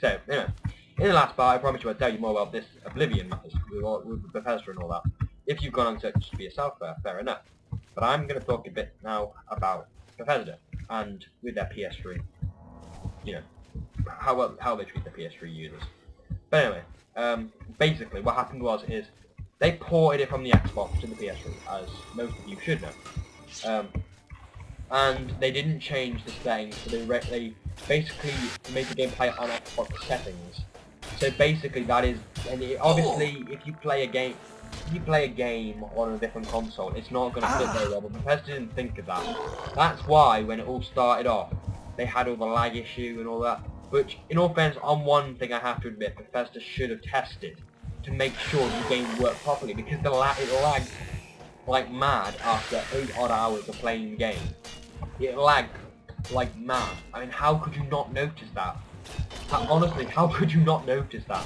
So, anyway, in the last part, I promised you I'd tell you more about this Oblivion matters with Bethesda and all that. If you've gone on search for yourself, fair enough. But I'm going to talk a bit now about Bethesda and with their PS3. You know, how they treat their PS3 users. But anyway, basically what happened is they ported it from the Xbox to the PS3, as most of you should know. And they didn't change the settings, so they basically made the game play on Xbox settings. So basically that is, and obviously if you play a game on a different console, it's not going to fit very well, but Bethesda didn't think of that. That's why when it all started off, they had all the lag issue and all that, which in all fairness, on one thing I have to admit, Bethesda should have tested to make sure the game worked properly, because it lagged like mad after 8 odd hours of playing the game. It lagged like mad. I mean, how could you not notice that? Honestly, how could you not notice that?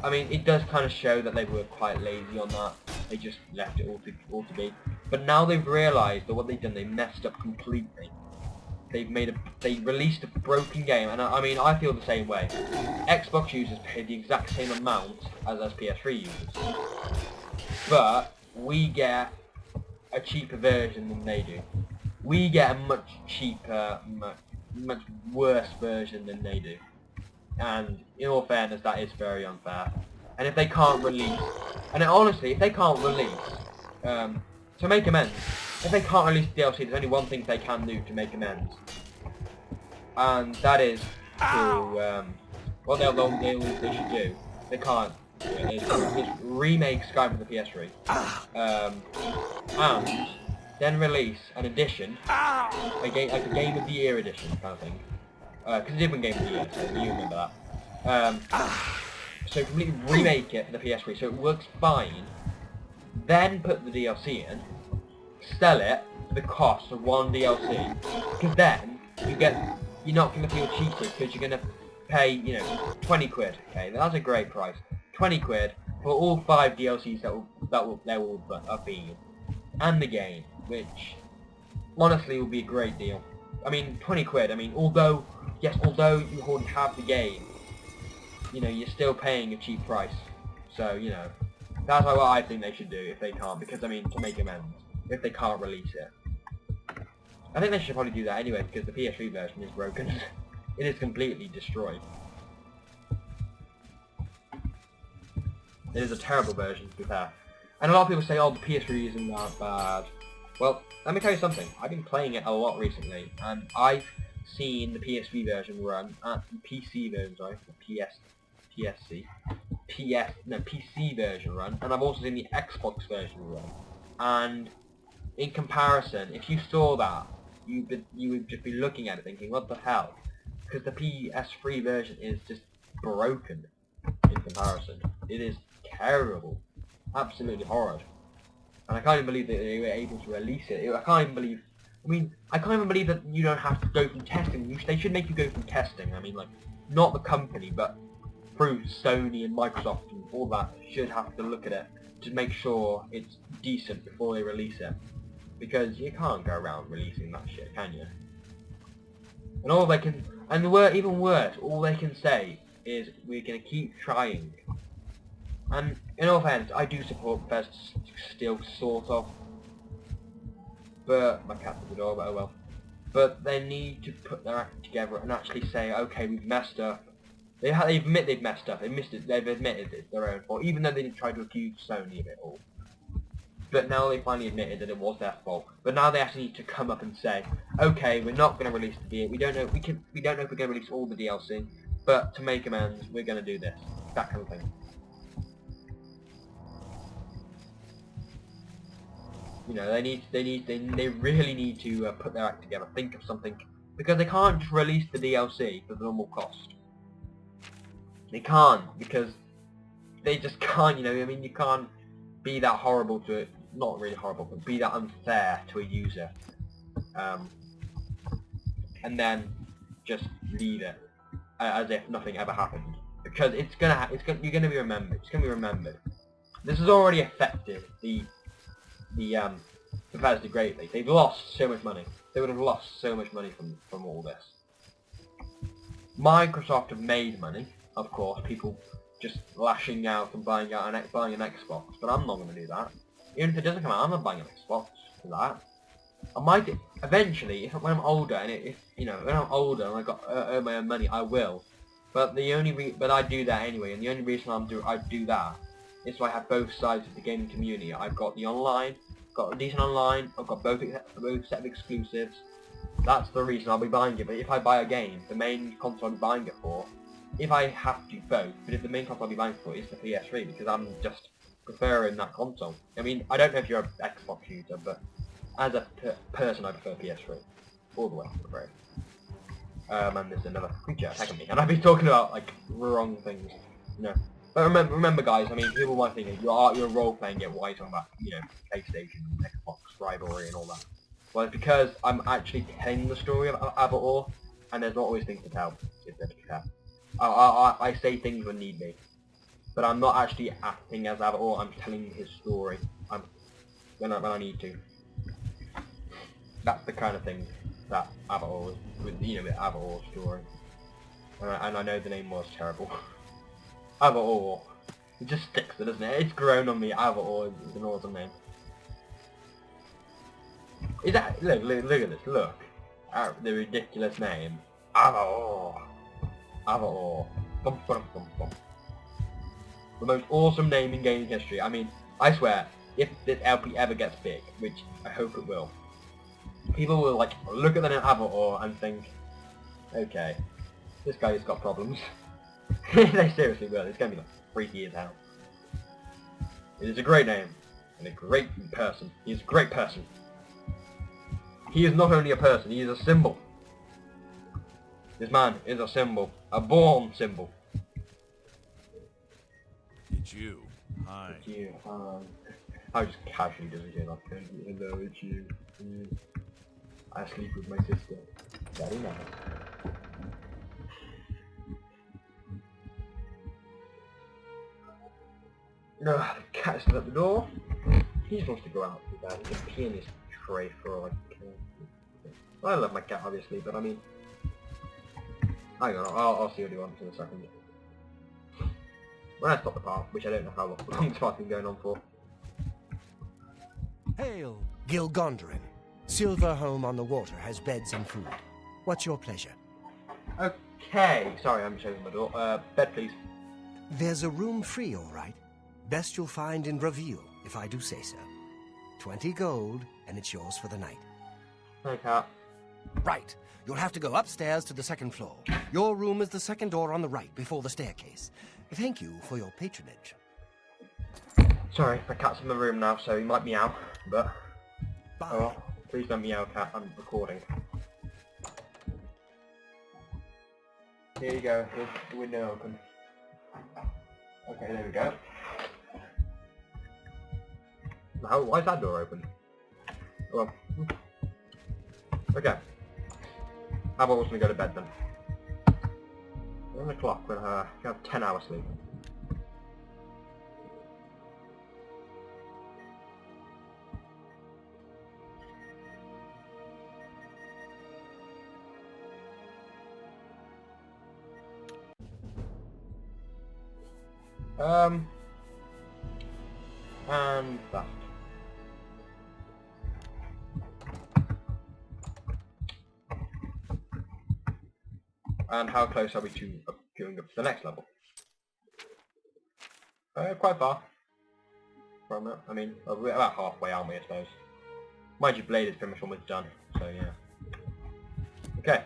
I mean, it does kind of show that they were quite lazy on that. They just left it all to be. But now they've realised that what they've done, they messed up completely. They released a broken game, and I mean, I feel the same way. Xbox users pay the exact same amount as PS3 users, but we get a cheaper version than they do. We get a much cheaper, much worse version than they do. And in all fairness, that is very unfair. And if they can't release, and honestly, if they can't release, to make amends, if they can't release DLC, there's only one thing they can do to make amends, and that is to what they should do. They can't. Is remake Skyrim for the PS3, and then release an edition, like a Game of the Year edition kind of thing. Because it's a different Game of the Year, so you remember that. So completely remake it for the PS3 so it works fine, then put the DLC in, sell it for the cost of one DLC, because then you're not going to feel cheated, because you're going to pay, you know, 20 quid, okay, that's a great price, 20 quid for all 5 DLCs there will be, and the game, which honestly will be a great deal. I mean, 20 quid, I mean, although you already have the game, you know, you're still paying a cheap price. So, you know, that's what I think they should do if they can't, because, I mean, to make amends, if they can't release it. I think they should probably do that anyway, because the PS3 version is broken. It is completely destroyed. It is a terrible version, to be fair. And a lot of people say, oh, the PS3 isn't that bad. Well, let me tell you something. I've been playing it a lot recently, and I've seen the PS3 version run, PC version, sorry, PC version run, and I've also seen the Xbox version run. And in comparison, if you saw that, you would just be looking at it thinking, what the hell? Because the PS3 version is just broken in comparison. It is terrible, absolutely horrid. And I can't even believe that they were able to release it. I can't even believe that you don't have to go through testing. They should make you go through testing. I mean, like, not the company, but through Sony and Microsoft and all that should have to look at it to make sure it's decent before they release it. Because you can't go around releasing that shit, can you? And all they can, and even worse, all they can say is, we're going to keep trying. And in all fairness, I do support Bethesda still, sort of. But my cat's at the door, but oh well. But they need to put their act together and actually say, okay, we've messed up. They admit they've messed up. They've admitted it's their own fault, even though they didn't try to accuse Sony of it all. But now they finally admitted that it was their fault. But now they actually need to come up and say, okay, we're not going to release the DLC. We don't know if we're going to release all the DLC, but to make amends, we're going to do this. That kind of thing. You know, they really need to put their act together, think of something, because they can't just release the DLC for the normal cost. They can't, because they just can't, you know, I mean, you can't be that horrible to it, not really horrible, but be that unfair to a user, and then just leave it as if nothing ever happened, because you're gonna be remembered. It's gonna be remembered. This has already affected the Bethesda greatly. They've lost so much money. They would have lost so much money from all this. Microsoft have made money, of course, people just lashing out and buying an Xbox, but I'm not going to do that. Even if it doesn't come out, I'm not buying an Xbox for that. I might eventually, when I'm older, and when I'm older and I got earn my own money, I will. But but I do that anyway, and the only reason I do that is so I have both sides of the gaming community. I've got the online, got a decent online, I've got both set of exclusives. That's the reason I'll be buying it. But if I buy a game, the main console I'll be buying it for, if I have to both, but if the main console I'll be buying it for is the PS3, because I'm just preferring that console. I mean, I don't know if you're an Xbox user, but as a person, I prefer PS3 all the way. I'm afraid. And there's another creature attacking me, and I've been talking about like wrong things, you know. But remember, guys. I mean, people might think you're role-playing it. Why are you talking about PlayStation, Xbox rivalry, and all that? Well, it's because I'm actually telling the story of Avatar, and there's not always things to tell. I say things when need be, but I'm not actually acting as Avatar. I'm telling his story. When I need to. That's the kind of thing that Avatar is, with Avatar's story. And I know the name was terrible. Avatar. It just sticks there, doesn't it? It's grown on me. Avatar is an awesome name. Is that look at this, look. The ridiculous name. Avatar. Avatar. Bum, bum, bum, bum. The most awesome name in gaming history. I mean, I swear, if this LP ever gets big, which I hope it will, people will like look at the name Avatar and think, okay, this guy's got problems. They seriously will. It's gonna be like freaky as hell. It is a great name and a great person. He is a great person. He is not only a person, he is a symbol. This man is a symbol, a born symbol. It's you. Hi. It's you. Hi. I just casually does it like, hello, it's you. I sleep with my sister. Very nice. No, the cat's at the door. He just wants to go out to bed. He can pee in his tray for like... I love my cat obviously, but I mean... Hang on, I'll see what he wants in a second. When I stop the path, which I don't know how long this part's been going on for. Hail, Gilgondarin. Silver Home on the Water has beds and food. What's your pleasure? Okay, sorry, I'm showing my door. Bed please. There's a room free, all right. Best you'll find in Reveal, if I do say so. 20 gold, and it's yours for the night. Hey, cat. Right. You'll have to go upstairs to the second floor. Your room is the second door on the right, before the staircase. Thank you for your patronage. Sorry, my cat's in the room now, so he might meow, but... Bye. Oh, well, please don't meow, cat. I'm recording. Here you go. Here's the window open. Okay, there we go. Why is that door open? Well, okay. How about we go to bed then? 11 o'clock when I have 10 hours sleep. And that. And how close are we to going up to the next level? Quite far from it. I mean, we're about halfway, aren't we, I suppose. Mind you, Blade is pretty much almost done, so yeah. Okay.